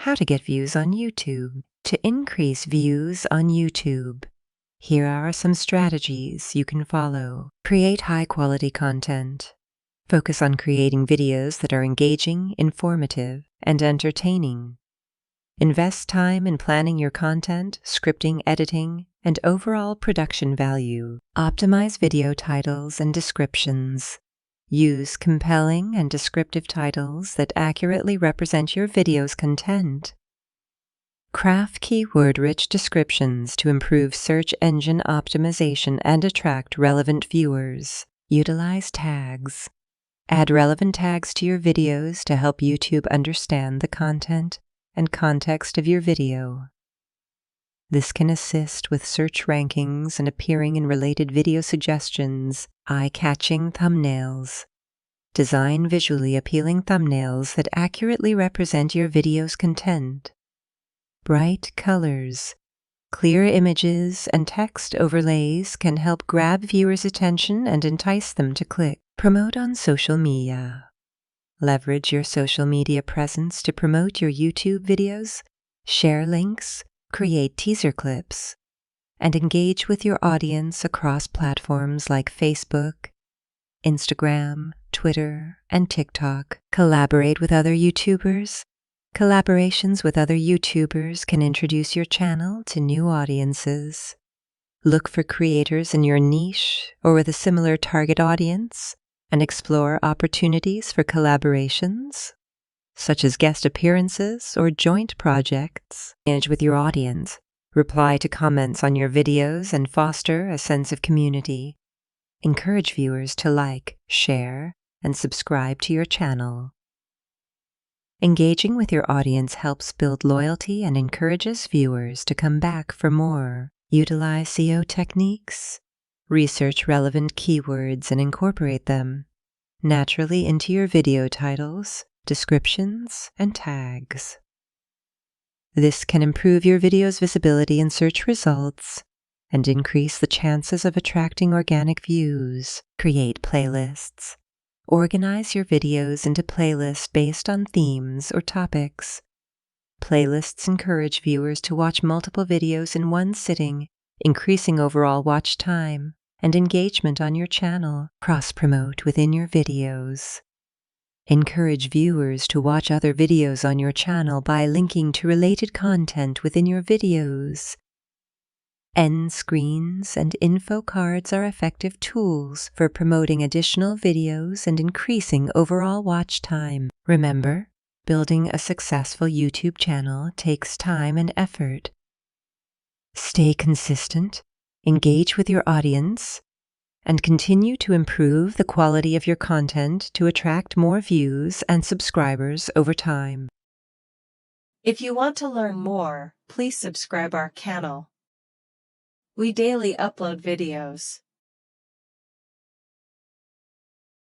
How to get views on YouTube. To increase views on YouTube, here are some strategies you can follow. Create high-quality content. Focus on creating videos that are engaging, informative, and entertaining. Invest time in planning your content, scripting, editing, and overall production value. Optimize video titles and descriptions. Use compelling and descriptive titles that accurately represent your video's content. Craft keyword-rich descriptions to improve search engine optimization and attract relevant viewers. Utilize tags. Add relevant tags to your videos to help YouTube understand the content and context of your video. This can assist with search rankings and appearing in related video suggestions. Eye-catching thumbnails. Design visually appealing thumbnails that accurately represent your video's content. Bright colors. Clear images and text overlays can help grab viewers' attention and entice them to click. Promote on social media. Leverage your social media presence to promote your YouTube videos, share links, create teaser clips, and engage with your audience across platforms like Facebook, Instagram, Twitter, and TikTok. Collaborate with other YouTubers. Collaborations with other YouTubers can introduce your channel to new audiences. Look for creators in your niche or with a similar target audience and explore opportunities for collaborations, such as guest appearances or joint projects. Engage with your audience. Reply to comments on your videos and foster a sense of community. Encourage viewers to like, share, and subscribe to your channel. Engaging with your audience helps build loyalty and encourages viewers to come back for more. Utilize SEO techniques. Research relevant keywords and incorporate them naturally into your video titles, descriptions, and tags. This can improve your video's visibility in search results and increase the chances of attracting organic views. Create playlists. Organize your videos into playlists based on themes or topics. Playlists encourage viewers to watch multiple videos in one sitting, increasing overall watch time and engagement on your channel. Cross-promote within your videos. Encourage viewers to watch other videos on your channel by linking to related content within your videos. End screens and info cards are effective tools for promoting additional videos and increasing overall watch time. Remember, building a successful YouTube channel takes time and effort. Stay consistent, engage with your audience, and continue to improve the quality of your content to attract more views and subscribers over time. If you want to learn more, please subscribe our channel. We daily upload videos.